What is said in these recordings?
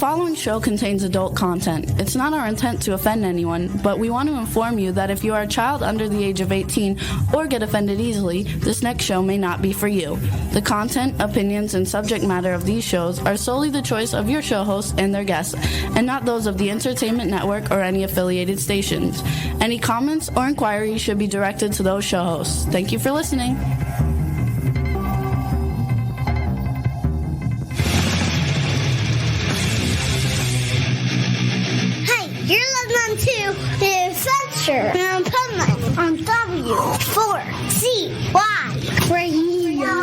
following show contains adult content. It's not our intent to offend anyone, but we want to inform you that if you are a child under the age of 18 or get offended easily, this next show may not be for you. The content, opinions, and subject matter of these shows are solely the choice of your show hosts and their guests, and not those of the Entertainment Network or any affiliated stations. Any comments or inquiries should be directed to those show hosts. Thank you for listening. To the Adventure of Pipeman on W4CY Radio.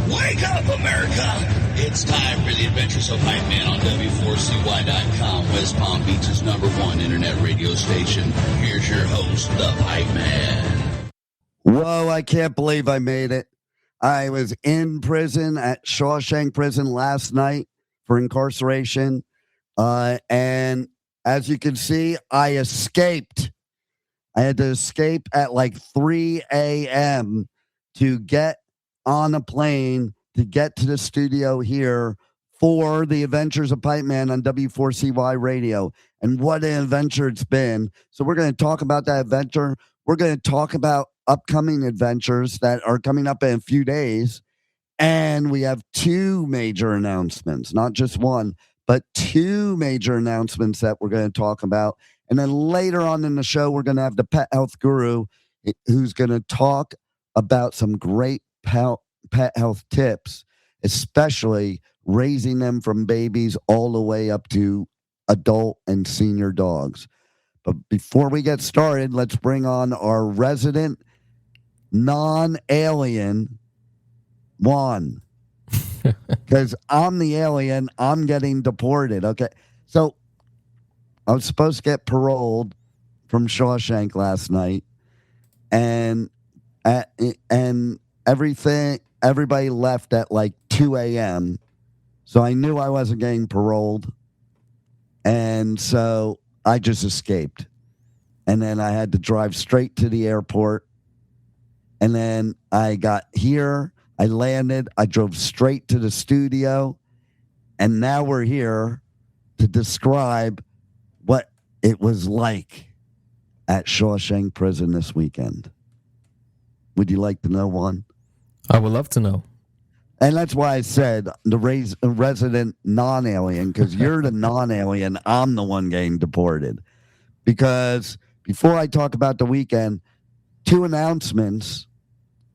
Wake up, America! It's time for the Adventures of Pipeman on W4CY.com, West Palm Beach's #1 internet radio station. Here's your host, the Pipeman. Whoa, I can't believe I made it. I was in prison at Shawshank Prison last night for incarceration. And as you can see, I escaped. I had to escape at like 3 a.m. to get on a plane to get to the studio here for the Adventures of Pipeman on W4CY Radio. And what an adventure it's been. So we're going to talk about that adventure. We're going to talk about upcoming adventures that are coming up in a few days. And we have two major announcements, not just one, but two major announcements that we're going to talk about. And then later on in the show, we're going to have the pet health guru who's going to talk about some great pet health tips, especially raising them from babies all the way up to adult and senior dogs. But before we get started, let's bring on our resident non-alien, Juan. Because I'm the alien, I'm getting deported. Okay, so I was supposed to get paroled from Shawshank last night, and everybody left at like 2 a.m. So I knew I wasn't getting paroled, and so I just escaped. And then I had to drive straight to the airport. And then I got here, I landed, I drove straight to the studio. And now we're here to describe what it was like at Shawshank Prison this weekend. Would you like to know, one? I would love to know. And that's why I said the resident non-alien, because you're the non-alien, I'm the one getting deported. Because before I talk about the weekend, two announcements.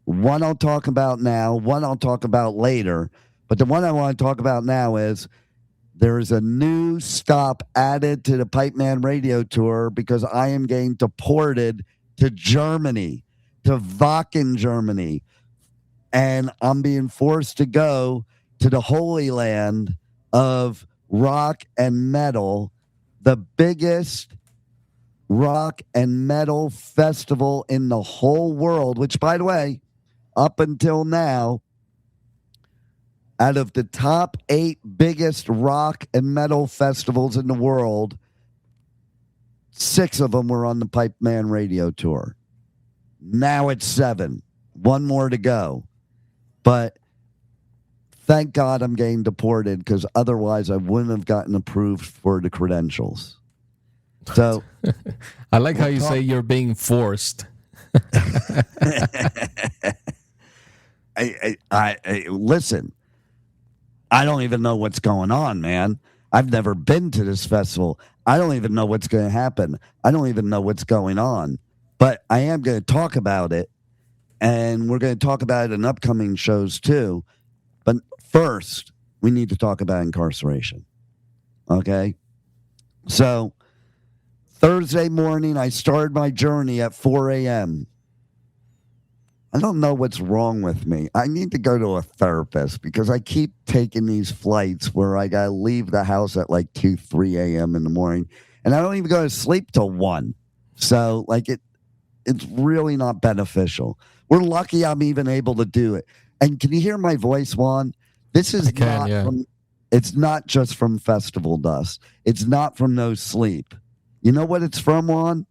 One I'll talk about now, one I'll talk about later. But the one I want to talk about now is there's a new stop added to the Pipeman Radio Tour because I am getting deported to Germany, to Wacken, Germany. And I'm being forced to go to the Holy Land of rock and metal, the biggest rock and metal festival in the whole world, which, by the way, up until now, out of the top 8 biggest rock and metal festivals in the world, 6 of them were on the Pipeman Radio Tour. Now it's 7. One more to go. But thank God I'm getting deported, because otherwise I wouldn't have gotten approved for the credentials. So I like how you say you're being forced. I listen. I don't even know what's going on, man. I've never been to this festival. I don't even know what's going to happen. I don't even know what's going on. But I am going to talk about it, and we're going to talk about it in upcoming shows too. But first, we need to talk about incarceration. Okay? So Thursday morning, I started my journey at 4 a.m. I don't know what's wrong with me. I need to go to a therapist because I keep taking these flights where I got to leave the house at like 2, 3 a.m. in the morning, and I don't even go to sleep till 1. So, like, it's really not beneficial. We're lucky I'm even able to do it. And can you hear my voice, Juan? This is it's not just from festival dust. It's not from no sleep. You know what it's from, Juan?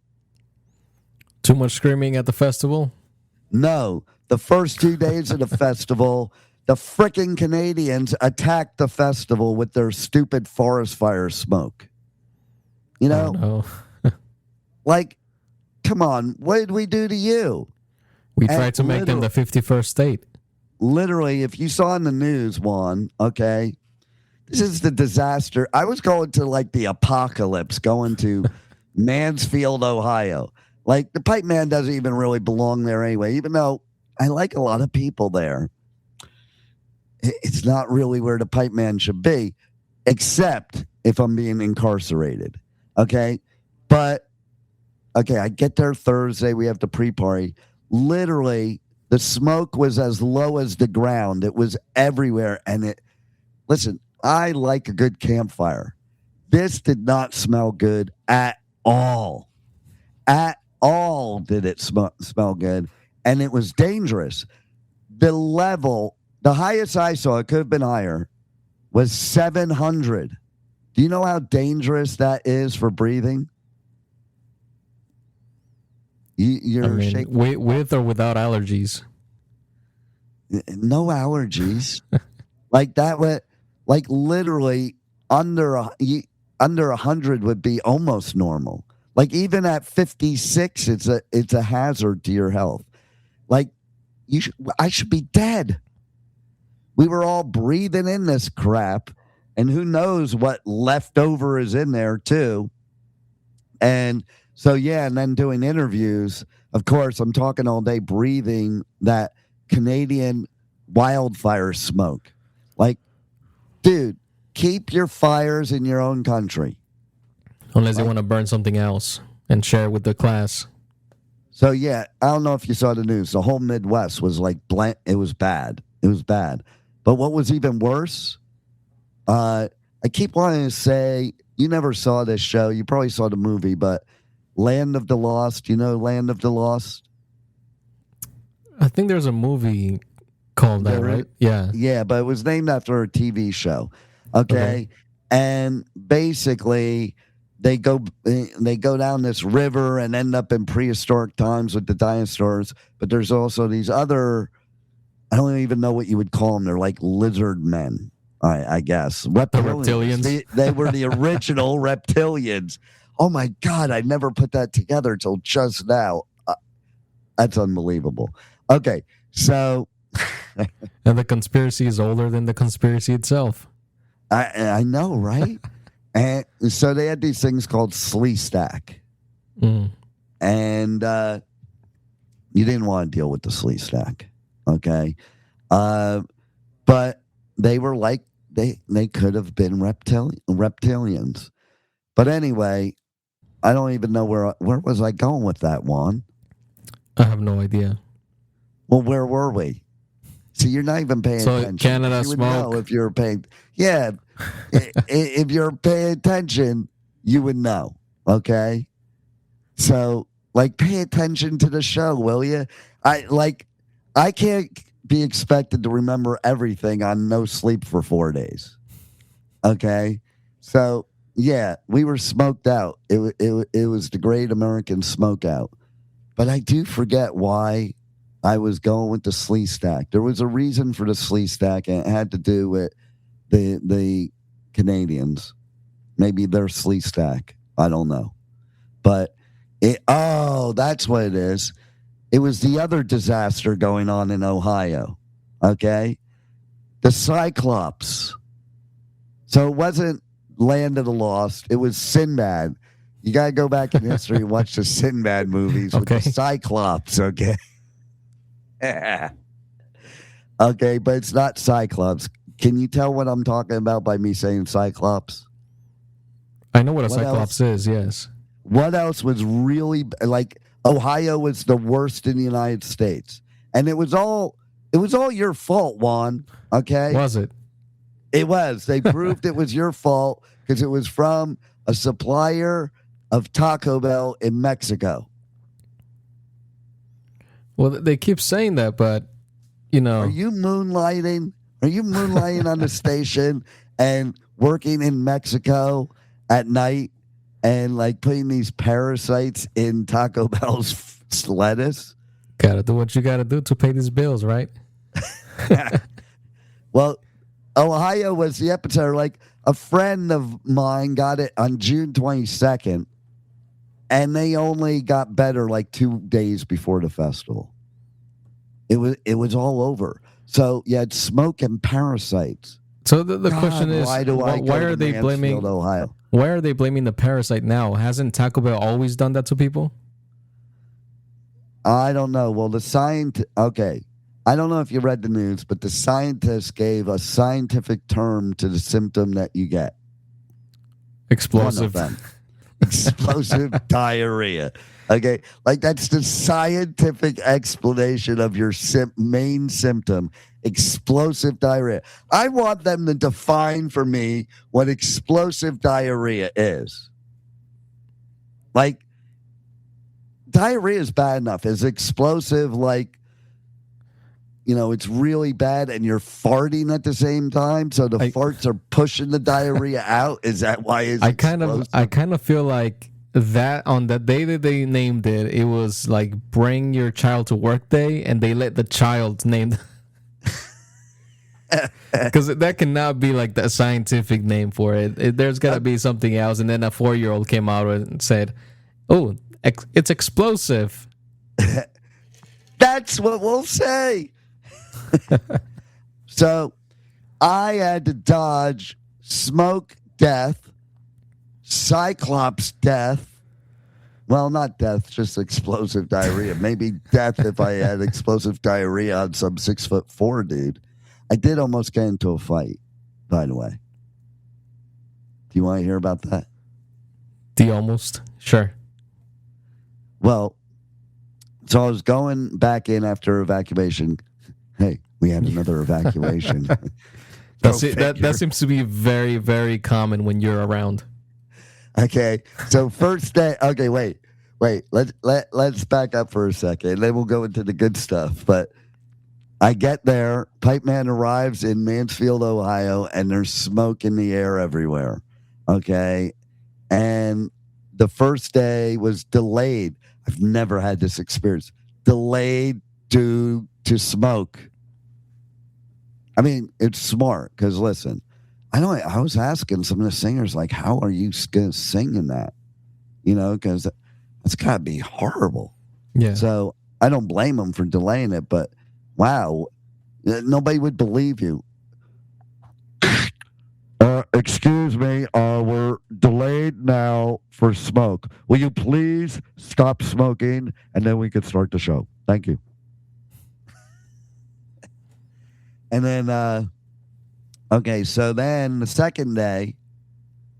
Too much screaming at the festival? No, the first 2 days of the festival, the frickin' Canadians attacked the festival with their stupid forest fire smoke. You know, Oh, no. like, come on, what did we do to you? We tried to make them the 51st state. Literally, if you saw in the news, Juan, okay, this is the disaster. I was going to like the apocalypse, going to Mansfield, Ohio. Like the Pipeman doesn't even really belong there anyway, even though I like a lot of people there. It's not really where the Pipeman should be, except if I'm being incarcerated. Okay. But, okay, I get there Thursday. We have the pre-party. Literally, the smoke was as low as the ground. It was everywhere. And listen, I like a good campfire. This did not smell good at all. At all did it smell good. And it was dangerous. The highest I saw, it could have been higher, was 700. Do you know how dangerous that is for breathing? You're shaking. With or without allergies? No allergies. Like that would, like literally under 100 would be almost normal. Like even at 56, it's a hazard to your health. Like I should be dead. We were all breathing in this crap, and who knows what leftover is in there too. And so, yeah, and then doing interviews. Of course, I'm talking all day breathing that Canadian wildfire smoke. Like, dude, keep your fires in your own country. Unless you want to burn something else and share it with the class. So, yeah, I don't know if you saw the news. The whole Midwest was like, it was bad. It was bad. But what was even worse, I keep wanting to say, you never saw this show. You probably saw the movie, but Land of the Lost. You know Land of the Lost? I think there's a movie called that, right? Yeah. Yeah, but it was named after a TV show. Okay. And basically they go down this river and end up in prehistoric times with the dinosaurs. But there's also these other, I don't even know what you would call them. They're like lizard men, I guess. Reptilians. They were the original reptilians. Oh, my God. I never put that together till just now. That's unbelievable. Okay. So. And the conspiracy is older than the conspiracy itself. I know, right? And so they had these things called slee stack. Mm. And you didn't want to deal with the slee stack. Okay. But they were like, they could have been reptilians. But anyway, I don't even know where was I going with that, Juan? I have no idea. Well, where were we? See, you're not even paying attention. So Canada you would smoke. know if you're paying. Yeah, if you're paying attention, you would know. Okay, so like, pay attention to the show, will you? I can't be expected to remember everything on no sleep for 4 days. Okay, so yeah, we were smoked out. It was the Great American Smoke Out, but I do forget why I was going with the slee stack. There was a reason for the slee stack, and it had to do with the Canadians. Maybe their slee stack. I don't know. But that's what it is. It was the other disaster going on in Ohio. Okay? The Cyclops. So it wasn't Land of the Lost. It was Sinbad. You got to go back in history and watch the Sinbad movies with the Cyclops, okay? Okay, but it's not Cyclops. Can you tell what I'm talking about by me saying Cyclops? I know what a Cyclops is, yes. What else was really, like, Ohio was the worst in the United States. And it was all your fault, Juan, okay? Was it? It was. They proved it was your fault because it was from a supplier of Taco Bell in Mexico. Well, they keep saying that, but, you know. Are you moonlighting? Are you moonlighting on the station and working in Mexico at night and, like, putting these parasites in Taco Bell's lettuce? Gotta do what you gotta do to pay these bills, right? Well, Ohio was the epicenter. Like, a friend of mine got it on June 22nd, and they only got better like 2 days before the festival. It was all over. So you had smoke and parasites. So the question is, why are they blaming Ohio? Why are they blaming the parasite now? Hasn't Taco Bell always done that to people? I don't know. Well, okay. I don't know if you read the news, but the scientists gave a scientific term to the symptom that you get. Explosive. One of them. Explosive diarrhea. Okay. Like, that's the scientific explanation of your main symptom. Explosive diarrhea. I want them to define for me what explosive diarrhea is. Like, diarrhea is bad enough. Is explosive like, it's really bad and you're farting at the same time, so the farts are pushing the diarrhea out? Is that why it's explosive? I kind of feel like that on the day that they named it, it was like bring your child to work day, and they let the child name because that cannot be like the scientific name for it. There's got to be something else. And then a 4-year-old came out and said, "Oh, it's explosive." That's what we'll say. So I had to dodge smoke death, Cyclops death. Well, not death, just explosive diarrhea. Maybe death if I had explosive diarrhea on some 6'4" dude. I did almost get into a fight, by the way. Do you want to hear about that? The almost? Sure. Well, so I was going back in after evacuation. Hey, we had another evacuation. That seems to be very, very common when you're around. Okay, so first day. Okay, wait. Let's back up for a second. Then we'll go into the good stuff. But I get there. Pipeman arrives in Mansfield, Ohio, and there's smoke in the air everywhere. Okay, and the first day was delayed. I've never had this experience. Delayed due to smoke. I mean, it's smart because, listen, I was asking some of the singers, like, how are you singing that? Because it's got to be horrible. Yeah. So I don't blame them for delaying it, but wow, nobody would believe you. Excuse me, we're delayed now for smoke. Will you please stop smoking, and then we can start the show? Thank you. And then, okay, so then the second day,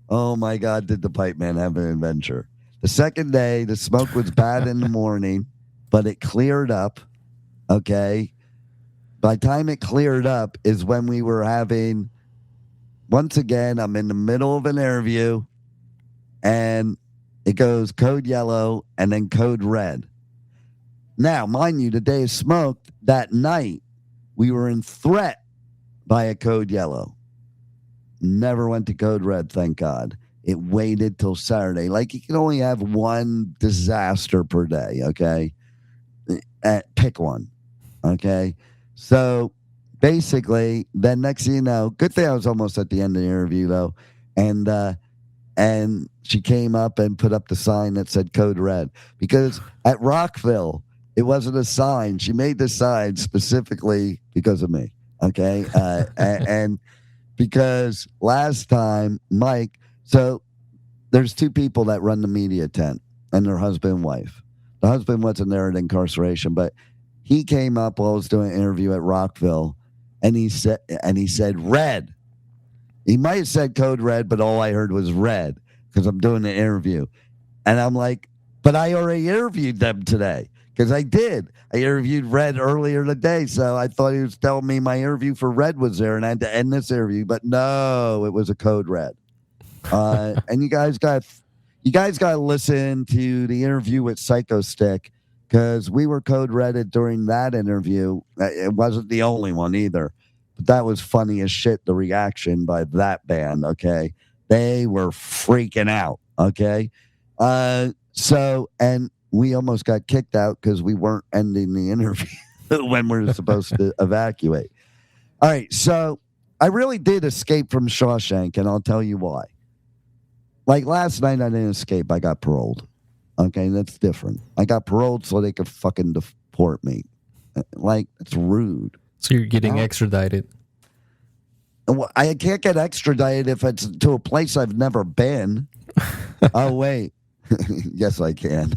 oh my God, did the Pipeman have an adventure. The second day, the smoke was bad in the morning, but it cleared up, okay? By the time it cleared up is when we were having, once again, I'm in the middle of an interview, and it goes code yellow and then code red. Now, mind you, the day of smoke, that night, we were in threat by a code yellow. Never went to code red, thank God. It waited till Saturday. Like, you can only have one disaster per day, okay? Pick one, okay? So, basically, then next thing you know, good thing I was almost at the end of the interview, though, and she came up and put up the sign that said code red. Because at Rockville, it wasn't a sign. She made the sign specifically because of me, okay? And because last time, Mike, so there's two people that run the media tent, and their husband and wife. The husband wasn't there at Inkcarceration, but he came up while I was doing an interview at Rockville, and he said red. He might have said code red, but all I heard was red because I'm doing the interview. And I'm like, but I already interviewed them today. Because I did. I interviewed Red earlier today, so I thought he was telling me my interview for Red was there, and I had to end this interview. But no, it was a code red. And you guys got to listen to the interview with Psycho Stick, because we were code redded during that interview. It wasn't the only one either, but that was funny as shit. The reaction by that band. Okay, they were freaking out. Okay, so and we almost got kicked out because we weren't ending the interview when we were supposed to evacuate. All right, so I really did escape from Shawshank, and I'll tell you why. Like last night, I didn't escape. I got paroled. Okay, that's different. I got paroled so they could fucking deport me. Like, it's rude. So you're getting extradited. I can't get extradited if it's to a place I've never been. Oh, wait. Yes, I can.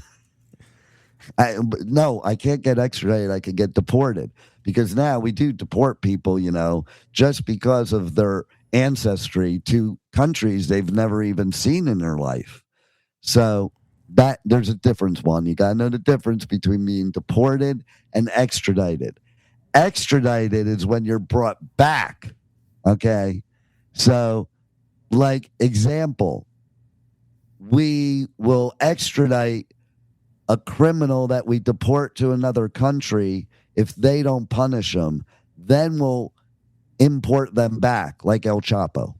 No, I can't get extradited. I could get deported. Because now we do deport people, just because of their ancestry to countries they've never even seen in their life. So there's a difference. One, you got to know the difference between being deported and extradited. Extradited is when you're brought back. Okay. So, like, example, we will extradite a criminal that we deport to another country. If they don't punish them, then we'll import them back, like El Chapo.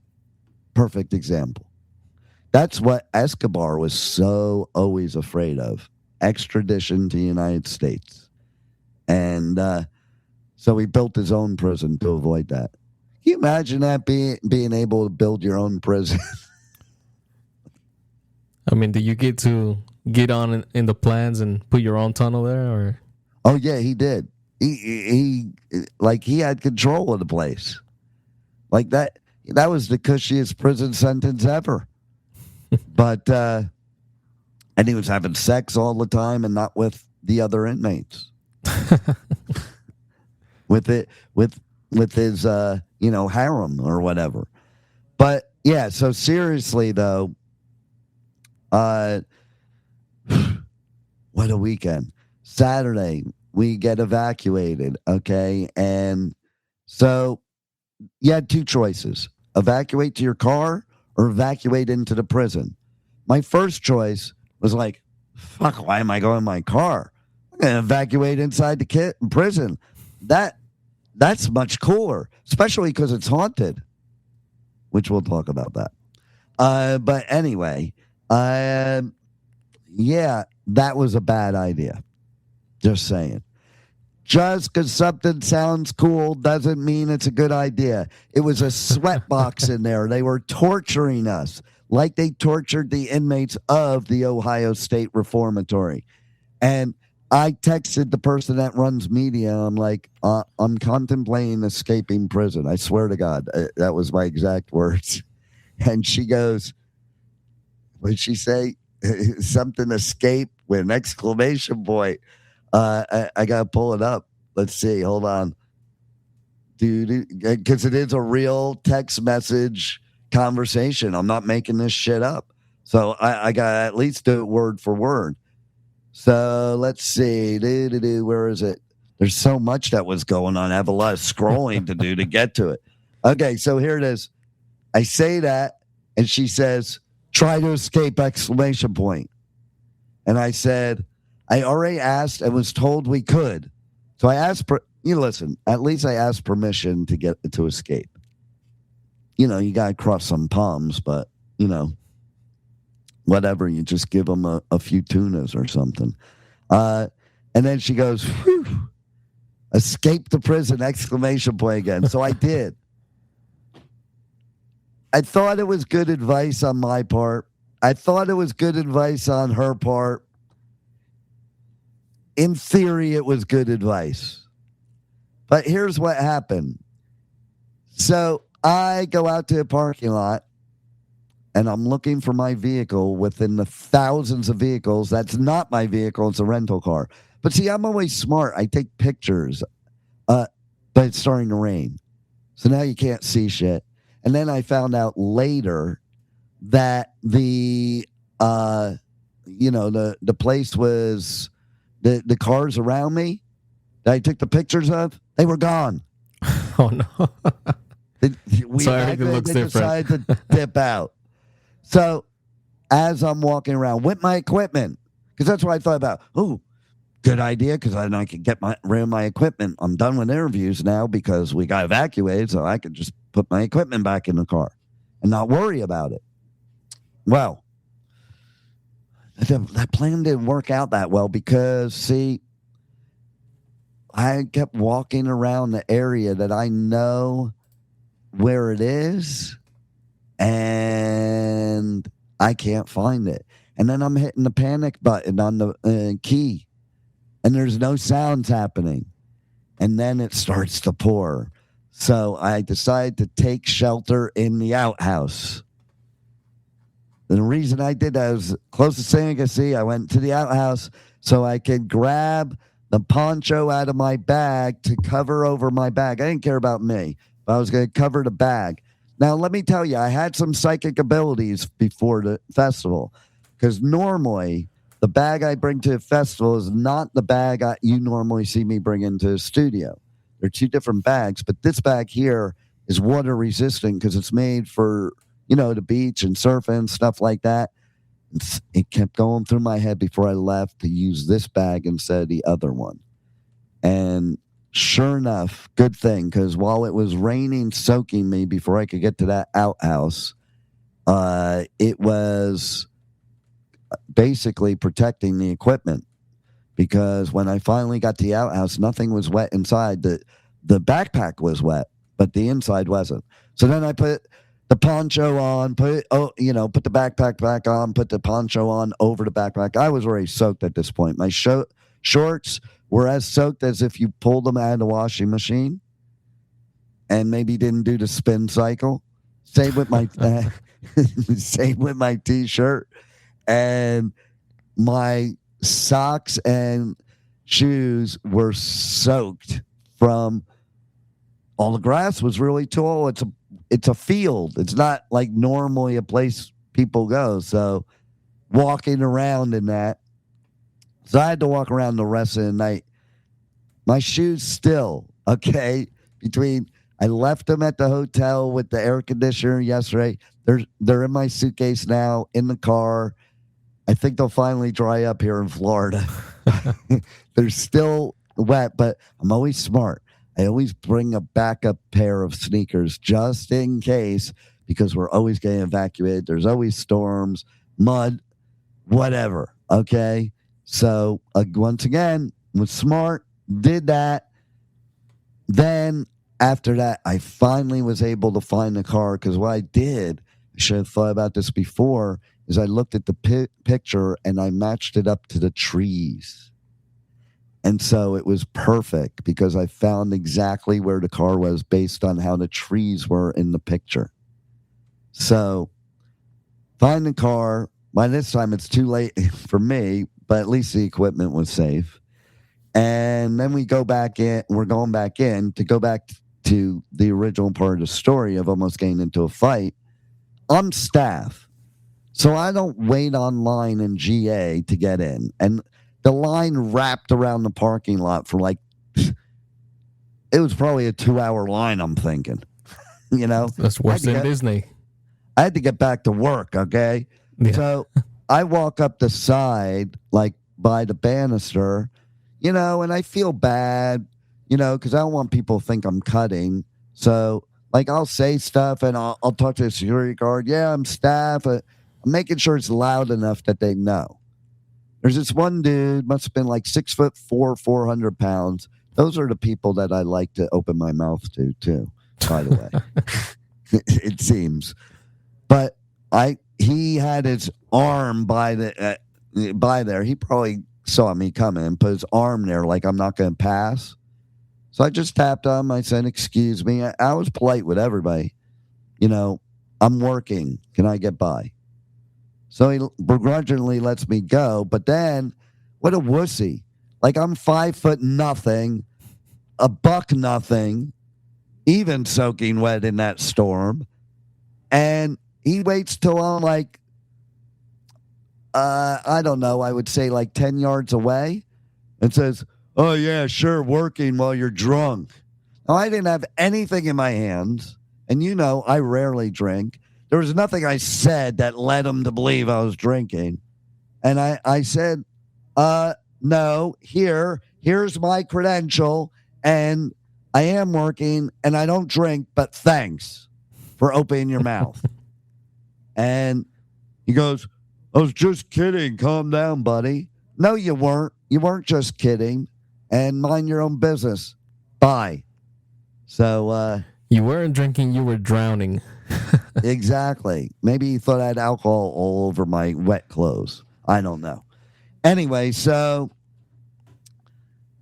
Perfect example. That's what Escobar was so always afraid of, extradition to the United States. And so he built his own prison to avoid that. Can you imagine that, being able to build your own prison? I mean, do you get to get on in the plans and put your own tunnel there, or? Oh yeah, he did. He had control of the place. Like that was the cushiest prison sentence ever. But and he was having sex all the time and not with the other inmates. with his harem or whatever. But yeah, so seriously though, what a weekend. Saturday we get evacuated, okay? And so you had two choices: evacuate to your car or evacuate into the prison. My first choice was like, fuck, why am I going in my car? I'm going to evacuate inside the prison. That's much cooler, especially because it's haunted, which we'll talk about that. But anyway, yeah, that was a bad idea. Just saying. Just because something sounds cool doesn't mean it's a good idea. It was a sweatbox in there. They were torturing us like they tortured the inmates of the Ohio State Reformatory. And I texted the person that runs media. I'm like, I'm contemplating escaping prison. I swear to God, that was my exact words. And she goes, what did she say? Something escape with an exclamation point. I got to pull it up. Let's see. Hold on. Dude, because it is a real text message conversation. I'm not making this shit up. So I got to at least do it word for word. So let's see. Where is it? There's so much that was going on. I have a lot of scrolling to do to get to it. Okay, so here it is. I say that, and she says, try to escape, exclamation point. And I said, I already asked and was told we could. So I asked, listen, at least I asked permission to escape. You got to cross some palms, but, whatever. You just give them a few tunas or something. And then she goes, whew, escape the prison, exclamation point again. So I did. I thought it was good advice on my part. I thought it was good advice on her part. In theory, it was good advice. But here's what happened. So I go out to a parking lot, and I'm looking for my vehicle within the thousands of vehicles. That's not my vehicle. It's a rental car. But see, I'm always smart. I take pictures. But it's starting to rain. So now you can't see shit. And then I found out later that the place was... The cars around me that I took the pictures of, they were gone. Oh, no. So everything looks different. Decided to dip out. So as I'm walking around with my equipment, because that's what I thought about. Oh, good idea, because then I can get rid of my equipment. I'm done with interviews now because we got evacuated, so I could just put my equipment back in the car and not worry about it. Well, that plan didn't work out that well because, see, I kept walking around the area that I know where it is, and I can't find it. And then I'm hitting the panic button on the key, and there's no sounds happening. And then it starts to pour. So I decided to take shelter in the outhouse. And the reason I did that was closest thing I could see. I went to the outhouse so I could grab the poncho out of my bag to cover over my bag. I didn't care about me, but I was going to cover the bag. Now, let me tell you, I had some psychic abilities before the festival because normally the bag I bring to a festival is not the bag you normally see me bring into a studio. They're two different bags, but this bag here is water resistant because it's made for, the beach and surfing, stuff like that. It kept going through my head before I left to use this bag instead of the other one. And sure enough, good thing, because while it was raining, soaking me before I could get to that outhouse, it was basically protecting the equipment. Because when I finally got to the outhouse, nothing was wet inside. The backpack was wet, but the inside wasn't. So then I put the poncho on, put the backpack back on, put the poncho on over the backpack. I was already soaked at this point. My shorts were as soaked as if you pulled them out of the washing machine and maybe didn't do the spin cycle. Same with my t-shirt, and my socks and shoes were soaked from all the grass was really tall. It's a field. It's not like normally a place people go. So walking around in that. So I had to walk around the rest of the night. My shoes still, okay, I left them at the hotel with the air conditioner yesterday. They're in my suitcase now, in the car. I think they'll finally dry up here in Florida. They're still wet, but I'm always smart. I always bring a backup pair of sneakers just in case, because we're always getting evacuated. There's always storms, mud, whatever. Okay. So once again, was smart, did that. Then after that, I finally was able to find the car, because what I did, I should have thought about this before, is I looked at the picture and I matched it up to the trees. And so it was perfect because I found exactly where the car was based on how the trees were in the picture. So find the car. By this time, it's too late for me, but at least the equipment was safe. And then we go back in. We're going back in to go back to the original part of the story of almost getting into a fight. I'm staff. So I don't wait online in GA to get in. And the line wrapped around the parking lot for it was probably a 2-hour line, I'm thinking. That's worse than Disney. I had to get back to work, okay? Yeah. So I walk up the side, by the banister, and I feel bad, because I don't want people to think I'm cutting. So, I'll say stuff and I'll talk to the security guard. Yeah, I'm staff. I'm making sure it's loud enough that they know. There's this one dude, must have been 6'4", 400 pounds. Those are the people that I like to open my mouth to, too, by the way. It seems. But he had his arm by there. He probably saw me coming and put his arm there I'm not going to pass. So I just tapped him. I said, excuse me. I was polite with everybody. I'm working. Can I get by? So he begrudgingly lets me go. But then, what a wussy. I'm 5'0", $1 even soaking wet in that storm. And he waits till I'm I don't know, I would say 10 yards away and says, oh, yeah, sure, working while you're drunk. Now, I didn't have anything in my hands. And I rarely drink. There was nothing I said that led him to believe I was drinking. And I said, no, here's my credential, and I am working, and I don't drink, but thanks for opening your mouth. And he goes, I was just kidding. Calm down, buddy. No, you weren't. You weren't just kidding. And mind your own business. Bye. So, You weren't drinking, you were drowning. exactly. Maybe he thought I had alcohol all over my wet clothes. I don't know. Anyway, so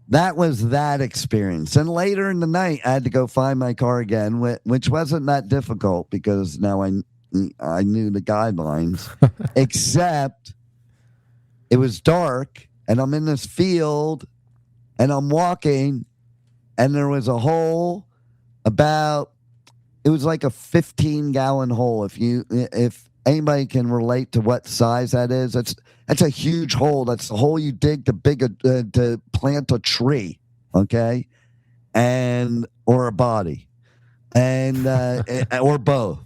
that was that experience. And later in the night, I had to go find my car again, which wasn't that difficult because now I knew the guidelines, except it was dark and I'm in this field and I'm walking and there was a hole it was like a 15-gallon hole. If anybody can relate to what size that is, that's a huge hole. That's the hole you dig to plant a tree, okay, or a body, and or both.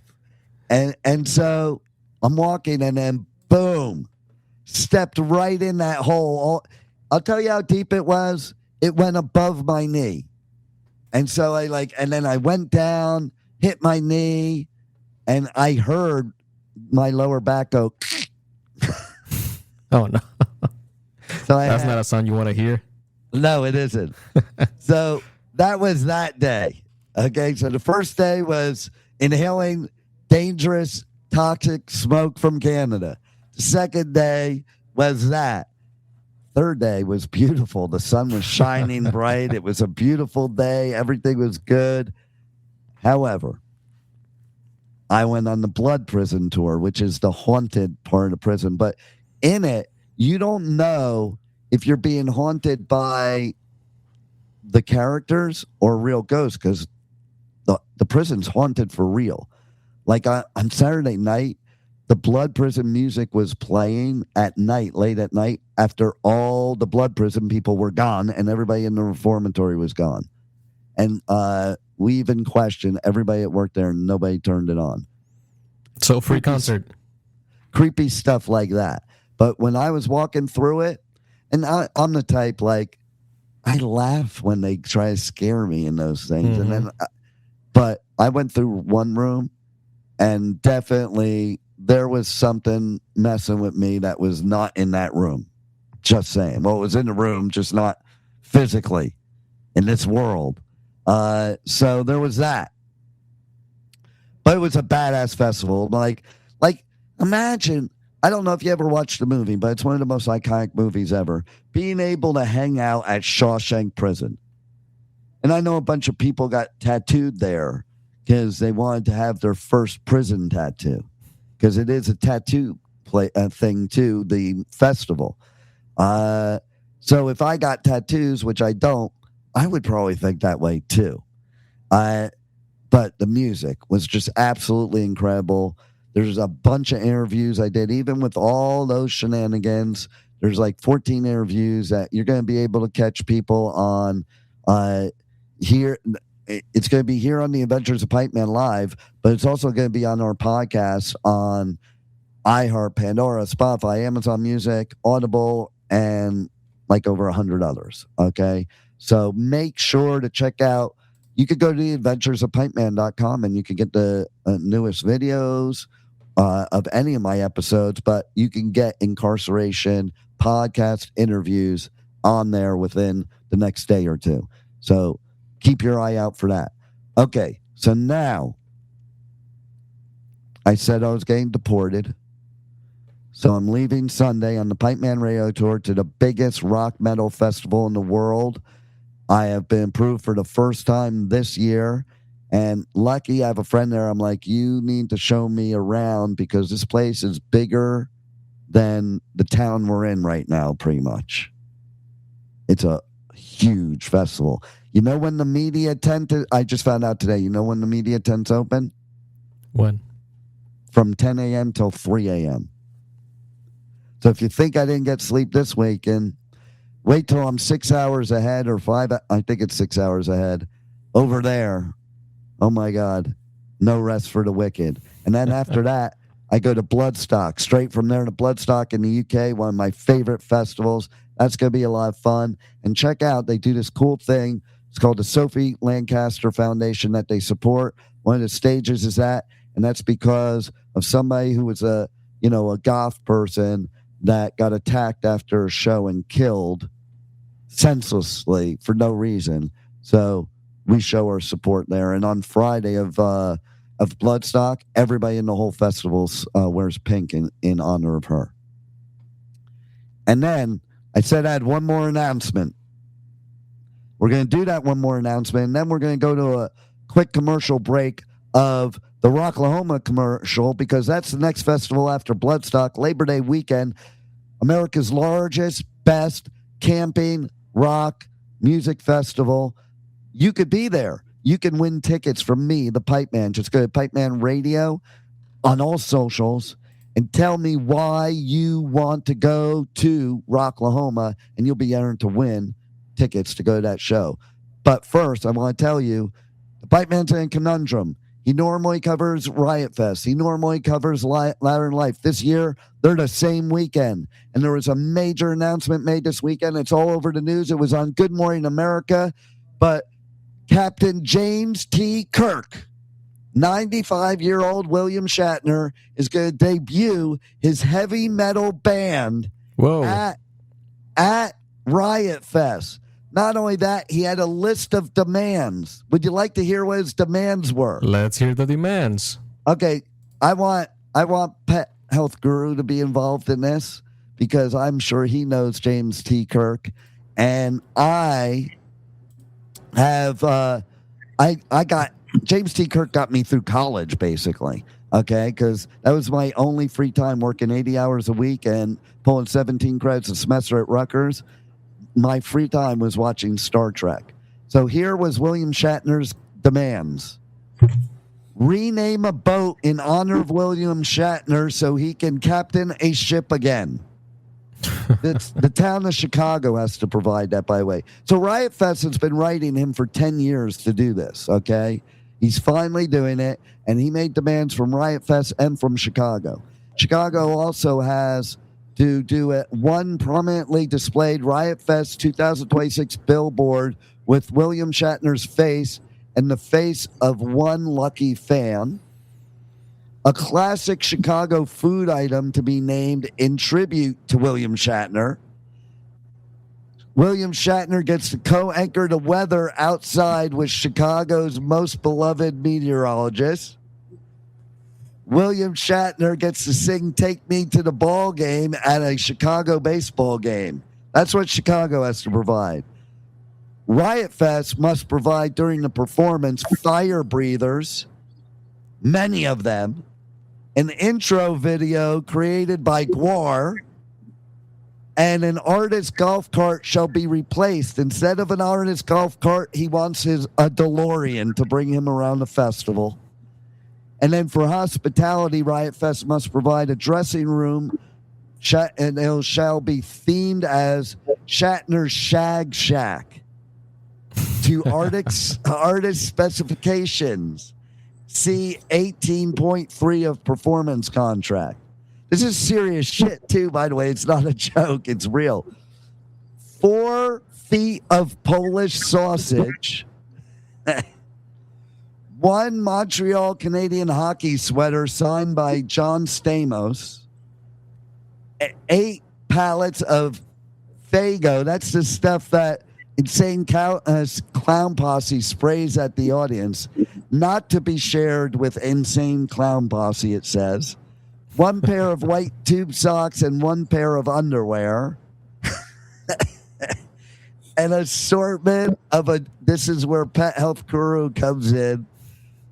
And so I'm walking, and then boom, stepped right in that hole. I'll tell you how deep it was. It went above my knee, and so and then I went down, hit my knee, and I heard my lower back go. Oh no! So that's not a sound you want to hear. No, it isn't. So that was that day. Okay, so the first day was inhaling dangerous, toxic smoke from Canada. The second day was that. Third day was beautiful. The sun was shining bright. It was a beautiful day. Everything was good. However, I went on the Blood Prison tour, which is the haunted part of prison. But in it, you don't know if you're being haunted by the characters or real ghosts, because the prison's haunted for real. Like on Saturday night, the Blood Prison music was playing at night, late at night, after all the Blood Prison people were gone and everybody in the reformatory was gone. And we even questioned everybody that worked there and nobody turned it on. So free concert. Creepy stuff like that. But when I was walking through it, and I'm the type, like, I laugh when they try to scare me in those things. Mm-hmm. And then, but I went through one room and definitely there was something messing with me that was not in that room. Just saying. Well, it was in the room, just not physically in this world. So there was that. But it was a badass festival. Like imagine, I don't know if you ever watched the movie, but it's one of the most iconic movies ever. Being able to hang out at Shawshank Prison. And I know a bunch of people got tattooed there because they wanted to have their first prison tattoo. Because it is a tattoo thing too, the festival. So if I got tattoos, which I don't, I would probably think that way too. But the music was just absolutely incredible. There's a bunch of interviews I did, even with all those shenanigans. There's like 14 interviews that you're going to be able to catch people on here. It's going to be here on the Adventures of Pipeman Live, but it's also going to be on our podcast on iHeart, Pandora, Spotify, Amazon Music, Audible, and like over 100 others. Okay. So make sure to check out. You could go to the adventuresofpipeman.com and you can get the newest videos of any of my episodes, but you can get Inkcarceration podcast interviews on there within the next day or two. So keep your eye out for that. Okay, so now I said I was getting deported. So I'm leaving Sunday on the Pipeman Radio tour to the biggest rock metal festival in the world. I have been approved for the first time this year. And lucky I have a friend there. I'm like, you need to show me around because this place is bigger than the town we're in right now, pretty much. It's a huge festival. You know when the media tent I just found out today, you know when the media tent's open? When? From 10 a.m. till 3 a.m. So if you think I didn't get sleep this weekend, wait till I'm 6 hours ahead or 5. I think it's 6 hours ahead over there. Oh my God. No rest for the wicked. And then after that, I go to Bloodstock. Straight from there to Bloodstock in the UK, one of my favorite festivals. That's going to be a lot of fun. And check out, they do this cool thing. It's called the Sophie Lancaster Foundation that they support. One of the stages is that, and that's because of somebody who was a goth person that got attacked after a show and killed senselessly for no reason. So we show our support there. And on Friday of Bloodstock, everybody in the whole festival wears pink in honor of her. And then I said I had one more announcement. We're going to do that one more announcement, and then we're going to go to a quick commercial break of the Rocklahoma commercial, because that's the next festival after Bloodstock, Labor Day weekend, America's largest, best camping rock music festival. You could be there. You can win tickets from me, the Pipeman. Just go to Pipeman Radio on all socials and tell me why you want to go to Rocklahoma, and you'll be entered to win tickets to go to that show. But first, I want to tell you, the Pipeman's in a conundrum. He normally covers Riot Fest. He normally covers Louder in Life. This year, they're the same weekend. And there was a major announcement made this weekend. It's all over the news. It was on Good Morning America. But Captain James T. Kirk, 95-year-old William Shatner, is going to debut his heavy metal band at Riot Fest. Not only that, he had a list of demands. Would you like to hear what his demands were? Let's hear the demands. Okay, I want Pet Health Guru to be involved in this, because I'm sure he knows James T. Kirk, and I have I got James T. Kirk got me through college, basically. Okay, because that was my only free time, working 80 hours a week and pulling 17 credits a semester at Rutgers. My free time was watching Star Trek. So here was William Shatner's demands. Rename a boat in honor of William Shatner so he can captain a ship again. The town of Chicago has to provide that, by the way. So Riot Fest has been writing him for 10 years to do this, okay? He's finally doing it, and he made demands from Riot Fest and from Chicago. Chicago also has to do it one prominently displayed Riot Fest 2026 billboard with William Shatner's face and the face of one lucky fan. A classic Chicago food item to be named in tribute to William Shatner. William Shatner gets to co-anchor the weather outside with Chicago's most beloved meteorologist. William Shatner gets to sing Take Me to the Ball Game at a Chicago baseball game. That's what Chicago has to provide. Riot Fest must provide during the performance fire breathers, many of them, an intro video created by Guar, and an artist golf cart shall be replaced. Instead of an artist golf cart, he wants a DeLorean to bring him around the festival. And then for hospitality, Riot Fest must provide a dressing room, and it shall be themed as Shatner's Shag Shack to artist specifications. See 18.3 of performance contract. This is serious shit, too, by the way. It's not a joke. It's real. 4 feet of Polish sausage. 1 Montreal Canadian hockey sweater signed by John Stamos. 8 pallets of Fago. That's the stuff that Insane Clown Posse sprays at the audience. Not to be shared with Insane Clown Posse, it says. 1 pair of white tube socks and 1 pair of underwear. An assortment of this is where Pet Health Guru comes in.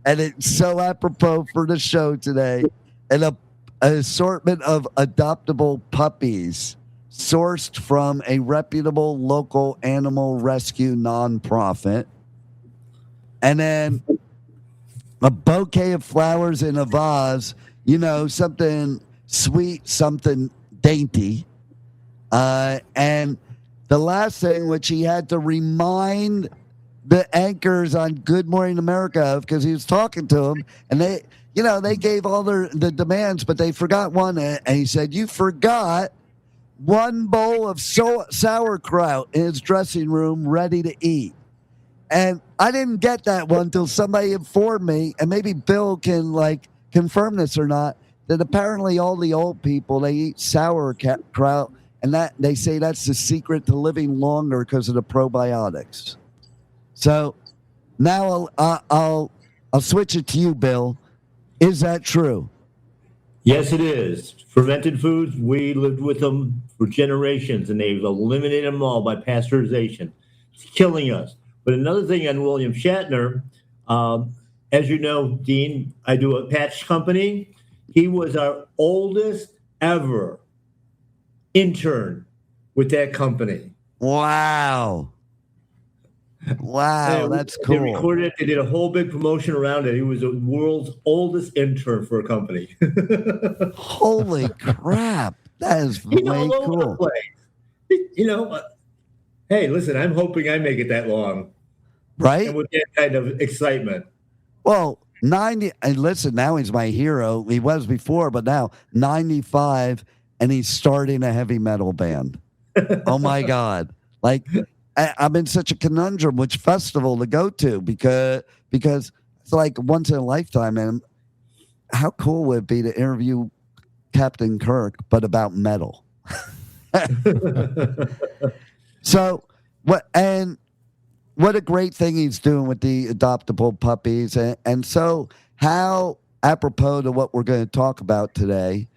And it's so apropos for the show today. And an assortment of adoptable puppies sourced from a reputable local animal rescue nonprofit. And then a bouquet of flowers in a vase, something sweet, something dainty. And the last thing, which he had to remind the anchors on Good Morning America of, because he was talking to them, and they gave all the demands, but they forgot one. And he said, you forgot 1 bowl of sauerkraut in his dressing room ready to eat. And I didn't get that one until somebody informed me, and maybe Bill can confirm this or not, that apparently all the old people, they eat sauerkraut, and that they say that's the secret to living longer because of the probiotics. So now I'll switch it to you, Bill. Is that true? Yes, it is. Fermented foods, we lived with them for generations, and they've eliminated them all by pasteurization. It's killing us. But another thing on William Shatner, as you know, Dean, I do a patch company. He was our oldest ever intern with that company. Wow. Wow, that's cool. They recorded it. They did a whole big promotion around it. He was the world's oldest intern for a company. Holy crap. That is way all over the cool. place. Hey, listen, I'm hoping I make it that long. Right? And with that kind of excitement. Well, 90, and listen, now he's my hero. He was before, but now 95, and he's starting a heavy metal band. Oh, my God. Like, I'm in such a conundrum which festival to go to because it's like once in a lifetime. And how cool would it be to interview Captain Kirk, but about metal? So what a great thing he's doing with the adoptable puppies. And so how apropos to what we're going to talk about today,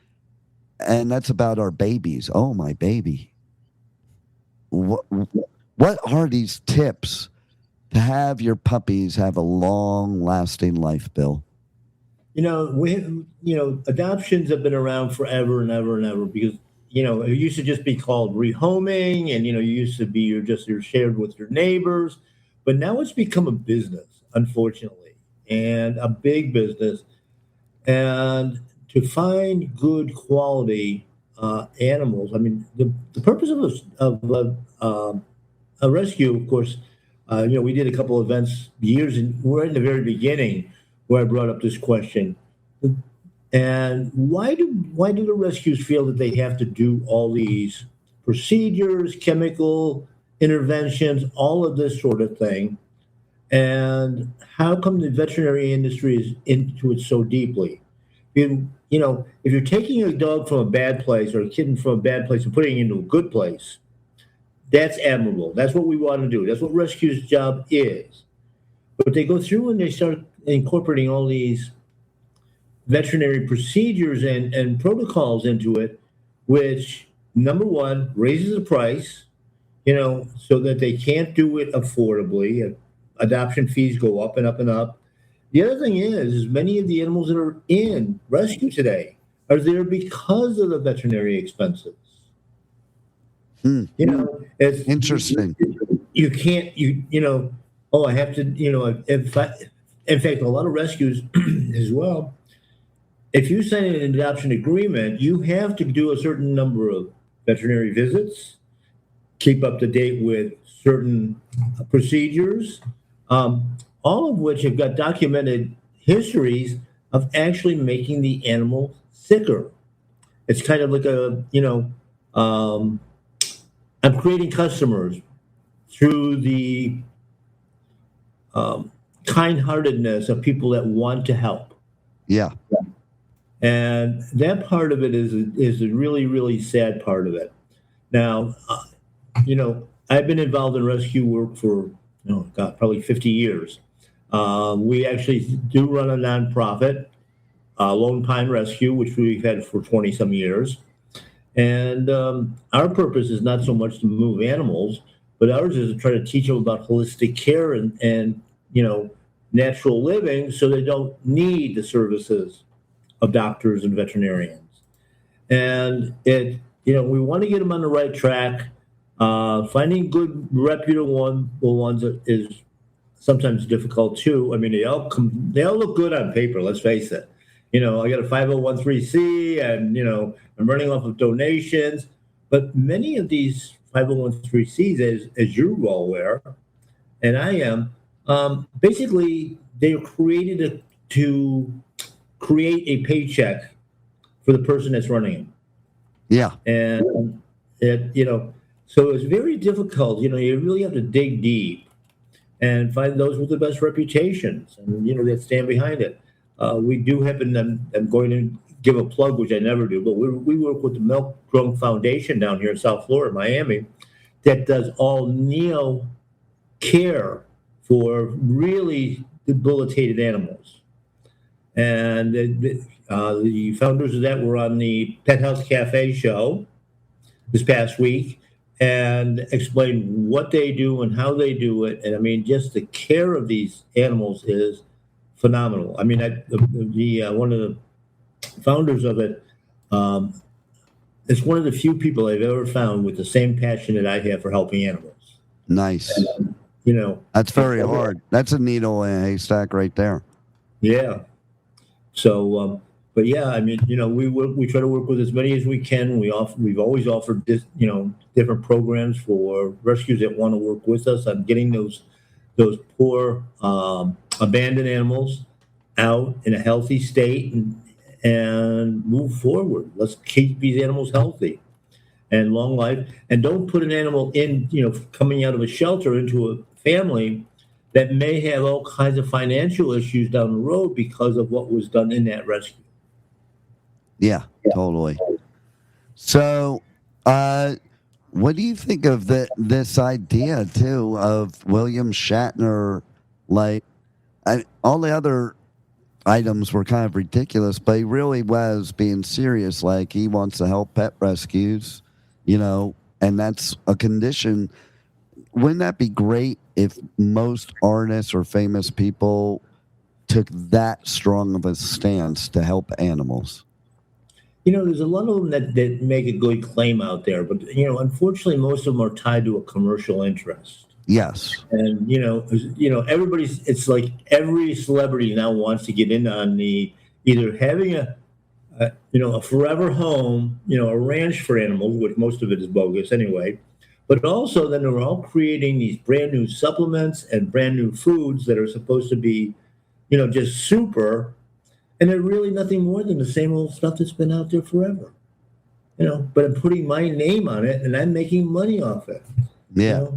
and that's about our babies. Oh, my baby. What are these tips to have your puppies have a long-lasting life, Bill? Adoptions have been around forever and ever and ever because, it used to just be called rehoming, and, you used to be you're shared with your neighbors. But now it's become a business, unfortunately, and a big business. And to find good quality animals, I mean, the purpose of a rescue, of course, we did a couple events years, and we're in the very beginning where I brought up this question. And why do the rescues feel that they have to do all these procedures, chemical interventions, all of this sort of thing? And how come the veterinary industry is into it so deeply? If you're taking a dog from a bad place or a kitten from a bad place and putting it into a good place, that's admirable. That's what we want to do. That's what rescue's job is. But they go through and they start incorporating all these veterinary procedures and protocols into it, which, number one, raises the price, so that they can't do it affordably. Adoption fees go up and up and up. The other thing is many of the animals that are in rescue today are there because of the veterinary expenses. It's interesting. You can't, I have to, in fact, a lot of rescues as well. If you sign an adoption agreement, you have to do a certain number of veterinary visits, keep up to date with certain procedures, all of which have got documented histories of actually making the animal sicker. It's kind of like I'm creating customers through the kind-heartedness of people that want to help. Yeah. And that part of it is a really, really sad part of it. Now, I've been involved in rescue work for, probably 50 years. We actually do run a nonprofit, Lone Pine Rescue, which we've had for 20-some years. And our purpose is not so much to move animals, but ours is to try to teach them about holistic care and natural living so they don't need the services of doctors and veterinarians. And we want to get them on the right track. Finding good, reputable ones is sometimes difficult too. I mean, they all look good on paper, let's face it. I got a 501(c), and, I'm running off of donations. But many of these 501(c)s, as you're well aware, and I am, basically, they're created to create a paycheck for the person that's running them. Yeah. And, so it's very difficult. You really have to dig deep and find those with the best reputations and, that stand behind it. We do happen, I'm going to give a plug, which I never do, but we work with the Milk Drunk Foundation down here in South Florida, Miami, that does all neo care for really debilitated animals. And the founders of that were on the Pet House Cafe show this past week and explained what they do and how they do it. And I mean, just the care of these animals is phenomenal. I mean, one of the founders of it, it's one of the few people I've ever found with the same passion that I have for helping animals. Nice. And, that's very hard. That's a needle in a haystack right there. Yeah. So, but yeah, I mean, we try to work with as many as we can. We've always offered different programs for rescues that want to work with us on getting those poor abandoned animals out in a healthy state and move forward. Let's keep these animals healthy and long life, and don't put an animal in, coming out of a shelter into a family that may have all kinds of financial issues down the road because of what was done in that rescue. Yeah, totally. So, what do you think of this idea, too, of William Shatner? All the other items were kind of ridiculous, but he really was being serious. Like, he wants to help pet rescues, and that's a condition. Wouldn't that be great if most artists or famous people took that strong of a stance to help animals? There's a lot of them that make a good claim out there, but, unfortunately, most of them are tied to a commercial interest. Yes. And, it's like every celebrity now wants to get in on either having a forever home, a ranch for animals, which most of it is bogus anyway. But also then they're all creating these brand new supplements and brand new foods that are supposed to be, just super. And they're really nothing more than the same old stuff that's been out there forever. But I'm putting my name on it and I'm making money off it. Yeah.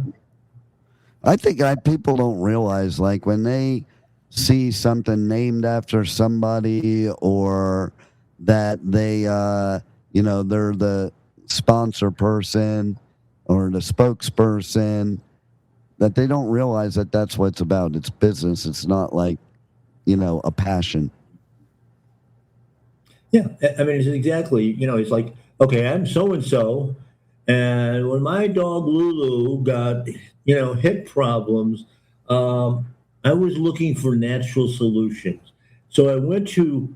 I think people don't realize, like, when they see something named after somebody or that they, they're the sponsor person or the spokesperson, that they don't realize that that's what it's about. It's business. It's not like, a passion. Yeah. I mean, it's exactly, it's like, okay, I'm so-and-so, and when my dog Lulu got, hip problems, I was looking for natural solutions. So I went to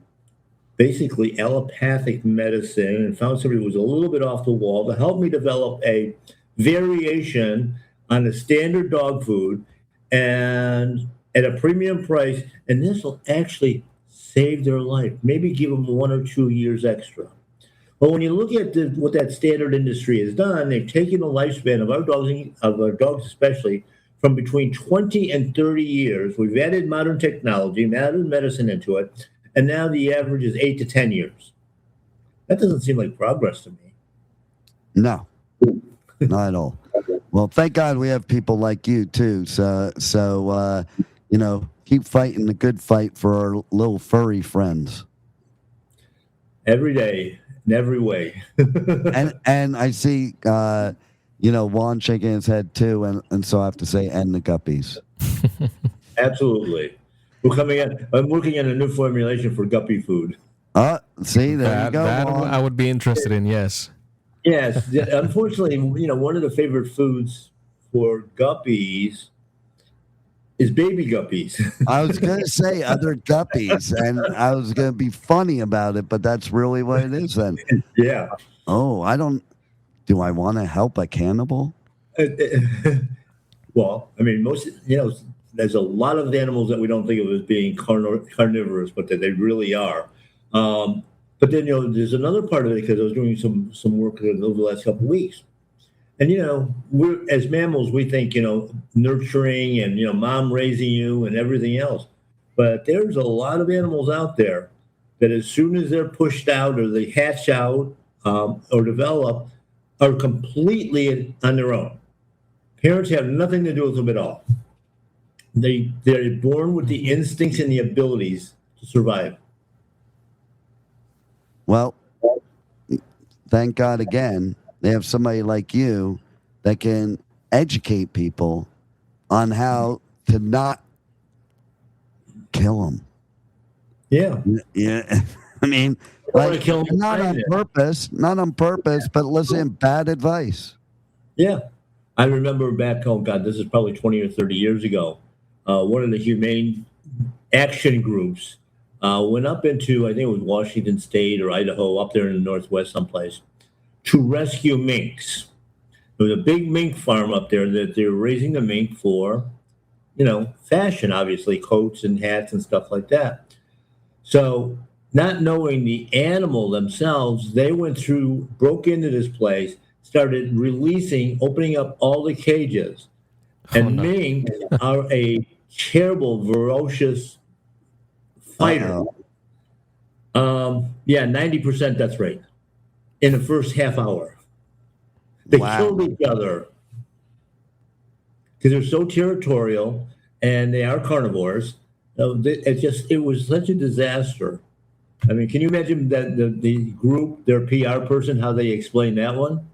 basically allopathic medicine and found somebody who was a little bit off the wall to help me develop a variation on the standard dog food and at a premium price. And this will actually save their life, maybe give them 1 or 2 years extra. But when you look at what that standard industry has done, they've taken the lifespan of our dogs especially, from between 20 and 30 years. We've added modern technology, modern medicine into it, and now the average is 8 to 10 years. That doesn't seem like progress to me. No, not at all. Well, thank God we have people like you too. So keep fighting the good fight for our little furry friends. Every day, in every way. and I see, Juan shaking his head too, and so I have to say, and the guppies. Absolutely. I'm working on a new formulation for guppy food. See, there you go. That I would be interested in, yes. Yes. Unfortunately, one of the favorite foods for guppies is baby guppies. I was going to say other guppies, and I was going to be funny about it, but that's really what it is then. Yeah. Oh, do I want to help a cannibal? Well, I mean, there's a lot of animals that we don't think of as being carnivorous, but that they really are. But then, there's another part of it, because I was doing some work over the last couple of weeks. And, we're, as mammals, we think, nurturing and, mom raising you and everything else. But there's a lot of animals out there that as soon as they're pushed out or they hatch out or develop, are completely on their own. Parents have nothing to do with them at all. They're born with the instincts and the abilities to survive. Well, thank God again, they have somebody like you that can educate people on how to not kill them. Yeah. Yeah. I mean, wanna like, kill 'em not on kindness. purpose, but listen, bad advice. Yeah. I remember back, oh God, this is probably 20 or 30 years ago. One of the humane action groups went up into, I think it was Washington State or Idaho, up there in the Northwest someplace, to rescue minks. There was a big mink farm up there that they were raising the mink for, fashion, obviously, coats and hats and stuff like that. So, not knowing the animal themselves, they broke into this place, started opening up all the cages. And no. mink are a terrible, ferocious fighter. 90% death rate in the first half hour. They killed each other because they're so territorial and they are carnivores. It was such a disaster. I mean, can you imagine that the group, their PR person, how they explain that one?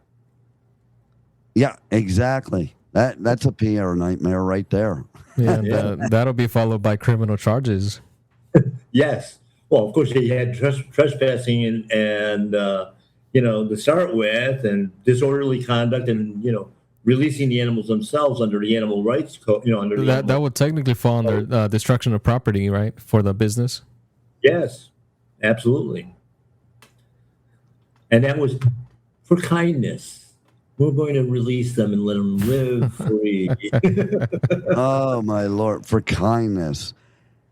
Yeah, exactly. That's a PR nightmare right there. Yeah, that'll be followed by criminal charges. Yes. Well, of course, they had trespassing and to start with, and disorderly conduct, and releasing the animals themselves under the animal rights code. That would technically fall under destruction of property, right, for the business. Yes, absolutely. And that was for kindness. We're going to release them and let them live free. Oh, my Lord, for kindness.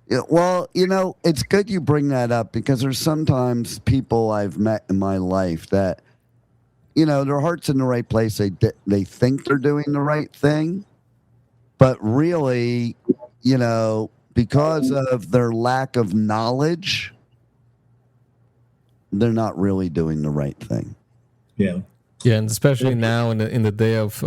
Yeah, well, it's good you bring that up because there's sometimes people I've met in my life that, their heart's in the right place. They think they're doing the right thing, but really, because of their lack of knowledge, they're not really doing the right thing. Yeah. Yeah, and especially now in the day of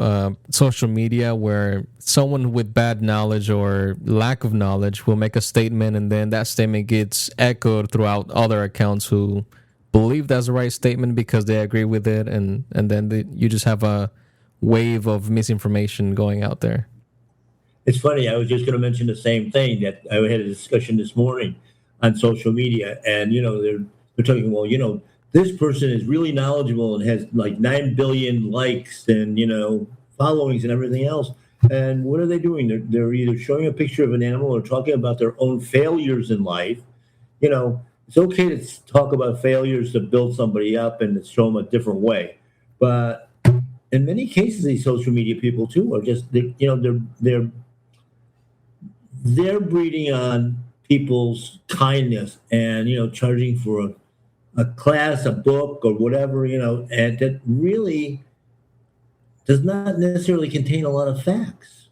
social media, where someone with bad knowledge or lack of knowledge will make a statement, and then that statement gets echoed throughout other accounts who believe that's the right statement because they agree with it, and then you just have a wave of misinformation going out there. It's funny. I was just going to mention the same thing, that I had a discussion this morning on social media, and they're talking, well, this person is really knowledgeable and has like 9 billion likes and, followings and everything else. And what are they doing? They're either showing a picture of an animal or talking about their own failures in life. It's okay to talk about failures to build somebody up and to show them a different way. But in many cases, these social media people too are just, they're breeding on people's kindness and, charging for a class, a book, or whatever, and that really does not necessarily contain a lot of facts.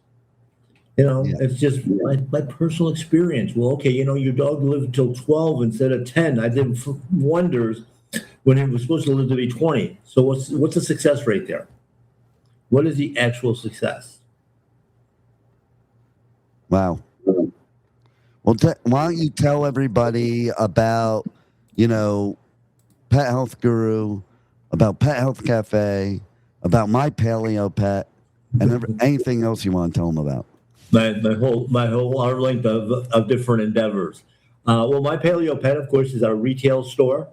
It's just my personal experience. Well, okay, your dog lived till 12 instead of 10. I did wonders when it was supposed to live to be 20. So what's the success rate there? What is the actual success? Wow. Well, why don't you tell everybody about, Pet Health Guru, about Pet Health Cafe, about My Paleo Pet, and anything else you want to tell them about? My whole arm length of different endeavors. Well, My Paleo Pet, of course, is our retail store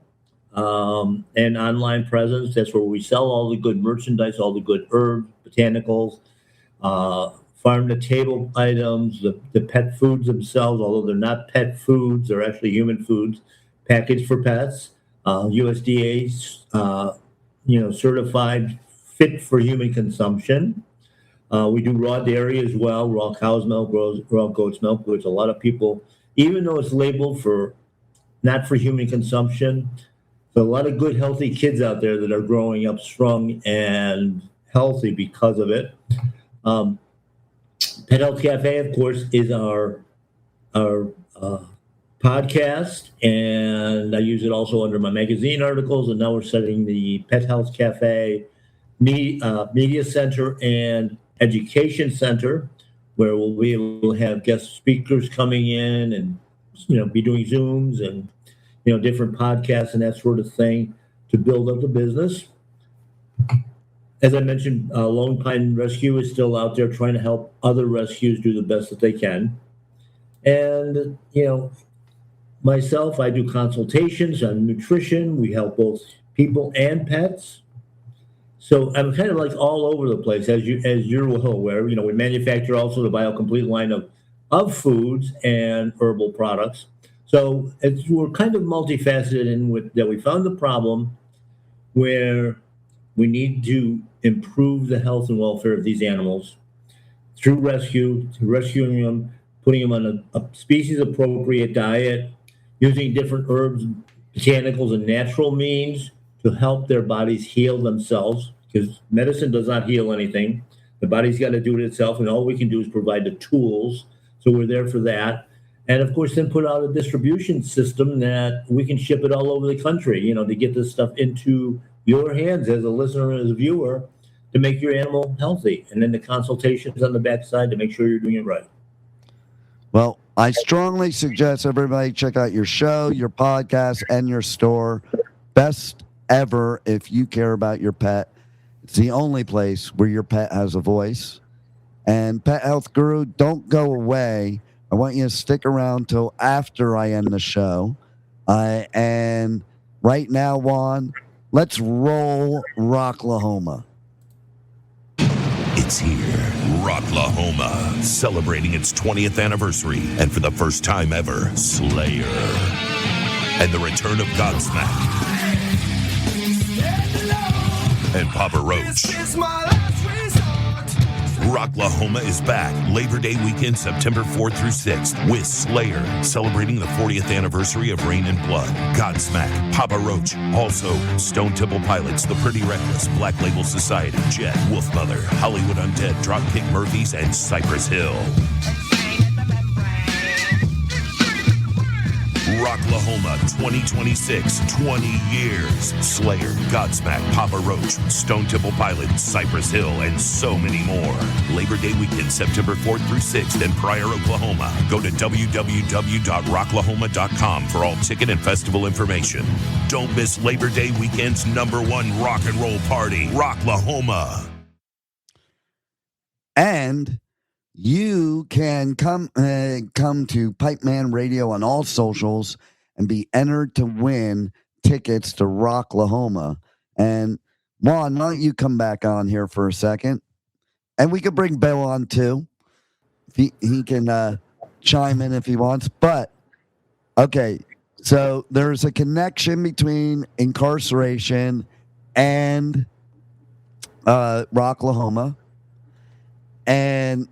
and online presence. That's where we sell all the good merchandise, all the good herbs, botanicals, farm-to-table items, the pet foods themselves, although they're not pet foods, they're actually human foods, packaged for pets. USDA, certified, fit for human consumption. We do raw dairy as well, raw cow's milk, raw goat's milk, which a lot of people, even though it's labeled for not for human consumption, there's a lot of good, healthy kids out there that are growing up strong and healthy because of it. Pet Health Cafe, of course, is our podcast, and I use it also under my magazine articles, and now we're setting the Pet Health Cafe Media Center and Education Center, where we'll be able to have guest speakers coming in and be doing Zooms and different podcasts and that sort of thing to build up the business. As I mentioned, Lone Pine Rescue is still out there trying to help other rescues do the best that they can. And, myself, I do consultations on nutrition. We help both people and pets. So I'm kind of like all over the place, as you're well aware. We manufacture also the BioComplete line of foods and herbal products. So we're kind of multifaceted in that we found the problem where we need to improve the health and welfare of these animals through rescuing them, putting them on a species-appropriate diet, using different herbs, botanicals, and natural means to help their bodies heal themselves, because medicine does not heal anything. The body's got to do it itself, and all we can do is provide the tools. So we're there for that. And, of course, then put out a distribution system that we can ship it all over the country, to get this stuff into your hands as a listener and as a viewer to make your animal healthy. And then the consultations on the backside to make sure you're doing it right. Well, I strongly suggest everybody check out your show, your podcast, and your store. Best ever if you care about your pet. It's the only place where your pet has a voice. And Pet Health Guru, don't go away. I want you to stick around till after I end the show. And right now, Juan, let's roll Rocklahoma. It's here, Rocklahoma, celebrating its 20th anniversary, and for the first time ever, Slayer, and the return of Godsmack, and Papa Roach. Rocklahoma is back Labor Day weekend, September 4th through 6th, with Slayer, celebrating the 40th anniversary of Rain and Blood, Godsmack, Papa Roach, also Stone Temple Pilots, The Pretty Reckless, Black Label Society, Jet, Wolfmother, Hollywood Undead, Dropkick Murphys, and Cypress Hill. Rocklahoma 2026, 20 years. Slayer, Godsmack, Papa Roach, Stone Temple Pilots, Cypress Hill, and so many more. Labor Day weekend, September 4th through 6th in Pryor, Oklahoma. Go to www.rocklahoma.com for all ticket and festival information. Don't miss Labor Day weekend's #1 rock and roll party, Rocklahoma. And you can come to Pipeman Radio on all socials and be entered to win tickets to Rocklahoma. And Juan, why don't you come back on here for a second? And we could bring Bill on too. He can chime in if he wants. But, okay, so there's a connection between incarceration and Rocklahoma. And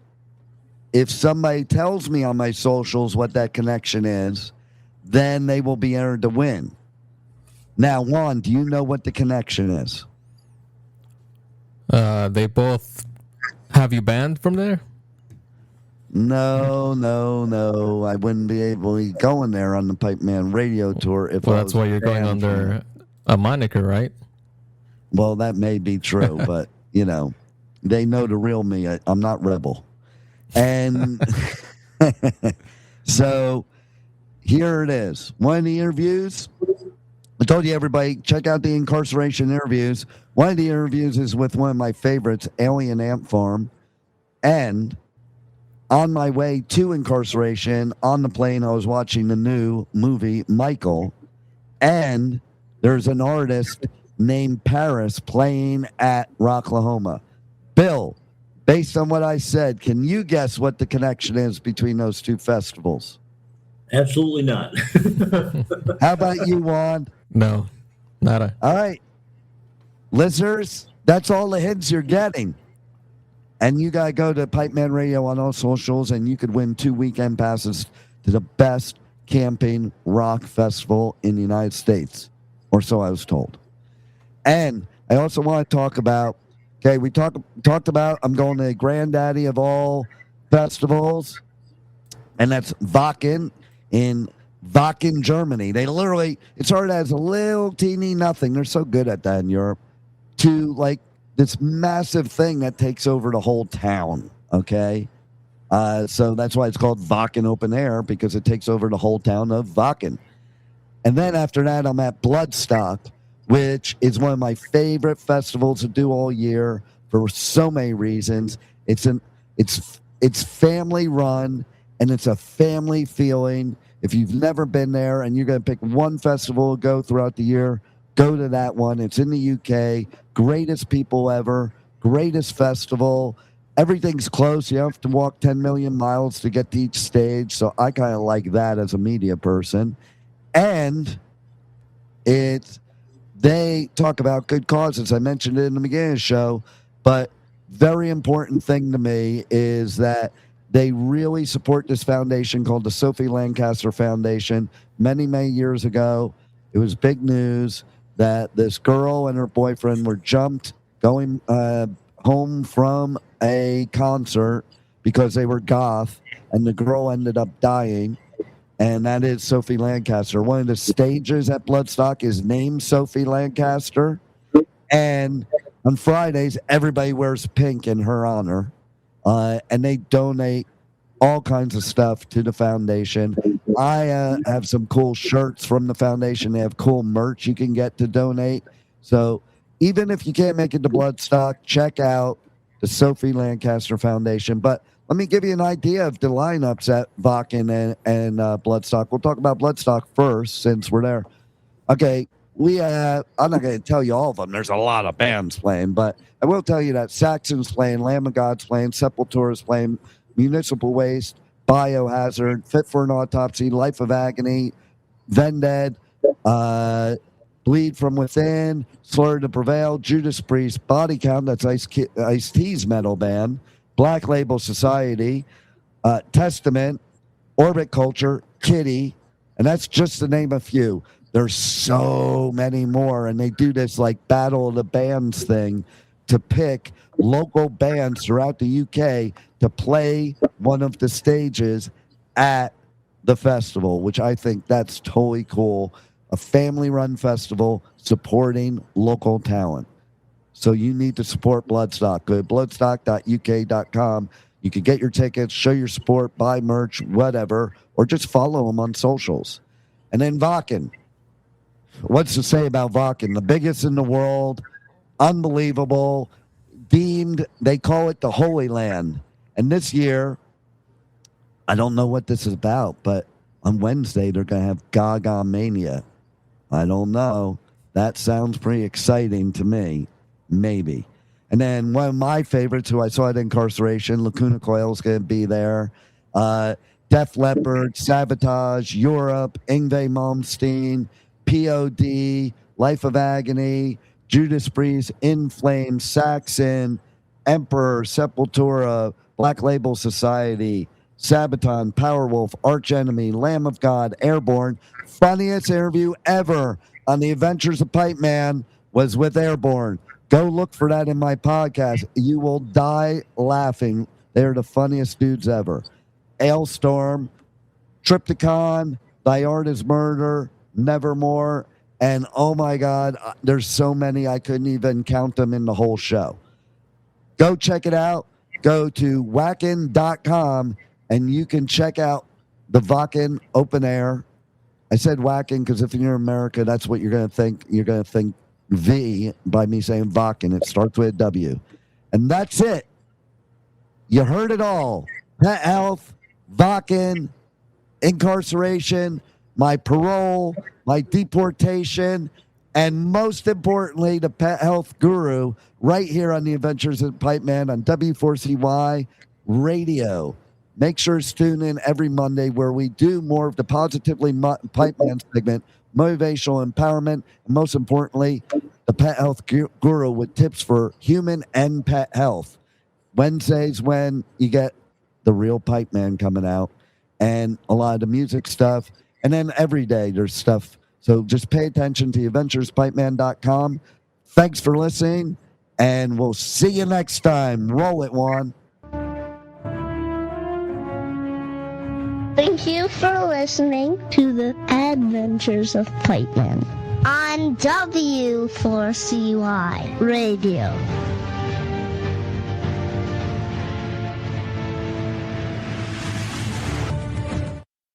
if somebody tells me on my socials what that connection is, then they will be entered to win. Now, Juan, do you know what the connection is? They both have you banned from there? No. I wouldn't be able to be going there on the Pipeman Radio tour if Well, I that's was why you're going banned from under it. a moniker, right? Well, that may be true, but, they know the real me. I'm not Rebel. And so here it is. One of the interviews, I told you, everybody, check out the incarceration interviews. One of the interviews is with one of my favorites, Alien Ant Farm. And on my way to incarceration, on the plane, I was watching the new movie, Michael. And there's an artist named Paris playing at Rocklahoma. Bill, based on what I said, can you guess what the connection is between those two festivals? Absolutely not. How about you, Juan? No, nada. All right. Listeners, that's all the hints you're getting. And you got to go to Pipeman Radio on all socials, and you could win 2 weekend passes to the best camping rock festival in the United States. Or so I was told. And I also want to talk about, okay, we talked about I'm going to the granddaddy of all festivals, and that's Wacken in Wacken, Germany. They literally, it started as a little teeny nothing. They're so good at that in Europe, to like this massive thing that takes over the whole town, okay? So that's why it's called Wacken Open Air, because it takes over the whole town of Wacken. And then after that, I'm at Bloodstock, which is one of my favorite festivals to do all year for so many reasons. It's family run, and it's a family feeling. If you've never been there and you're going to pick one festival to go throughout the year, go to that one. It's in the UK. Greatest people ever. Greatest festival. Everything's close. You have to walk 10 million miles to get to each stage. So I kind of like that as a media person. And they talk about good causes. I mentioned it in the beginning of the show, but very important thing to me is that they really support this foundation called the Sophie Lancaster Foundation. Many, many years ago, it was big news that this girl and her boyfriend were jumped going home from a concert because they were goth, and the girl ended up dying. And that is Sophie Lancaster. One of the stages at Bloodstock is named Sophie Lancaster. And on Fridays, everybody wears pink in her honor. And they donate all kinds of stuff to the foundation. I have some cool shirts from the foundation. They have cool merch you can get to donate. So even if you can't make it to Bloodstock, check out the Sophie Lancaster Foundation. But let me give you an idea of the lineups at Wacken and Bloodstock. We'll talk about Bloodstock first since we're there. Okay, I'm not going to tell you all of them. There's a lot of bands playing, but I will tell you that Saxon's playing, Lamb of God's playing, Sepultura's playing, Municipal Waste, Biohazard, Fit for an Autopsy, Life of Agony, Vended, Bleed From Within, Slur to Prevail, Judas Priest, Body Count, that's Ice-T's metal band, Black Label Society, Testament, Orbit Culture, Kitty, and that's just to name a few. There's so many more, and they do this like Battle of the Bands thing to pick local bands throughout the UK to play one of the stages at the festival, which I think that's totally cool. A family-run festival supporting local talent. So you need to support Bloodstock. Go to bloodstock.uk.com. You can get your tickets, show your support, buy merch, whatever, or just follow them on socials. And then Wacken. What's to say about Wacken? The biggest in the world, unbelievable, deemed, they call it the Holy Land. And this year, I don't know what this is about, but on Wednesday, they're going to have Gaga Mania. I don't know. That sounds pretty exciting to me. Maybe. And then one of my favorites, who I saw at Inkcarceration, Lacuna Coil is going to be there. Def Leppard, Sabotage, Europe, Yngwie Malmsteen, POD, Life of Agony, Judas Priest, In Flames, Saxon, Emperor, Sepultura, Black Label Society, Sabaton, Powerwolf, Arch Enemy, Lamb of God, Airborne. Funniest interview ever on the Adventures of Pipeman was with Airborne. Go look for that in my podcast. You will die laughing. They're the funniest dudes ever. Ailstorm, Triptychon, Thy Art is Murder, Nevermore, and oh my God, there's so many I couldn't even count them in the whole show. Go check it out. Go to wacken.com and you can check out the Wacken Open Air. I said Wacken because if you're in America, that's what you're going to think. You're going to think V by me saying Wacken. It starts with a W. And that's it. You heard it all. Pet health, Wacken, Inkcarceration, my parole, my deportation, and most importantly, the pet health guru right here on the Adventures of Pipeman on W4CY Radio. Make sure to tune in every Monday where we do more of the Positively Pipeman segment, motivational empowerment, and most importantly, the pet health guru with tips for human and pet health. Wednesdays when you get the real Pipeman coming out and a lot of the music stuff. And then every day there's stuff. So just pay attention to adventurespipeman.com. Thanks for listening, and we'll see you next time. Roll it, Juan. Thank you for listening to the Adventures of Pipeman on W4CY Radio.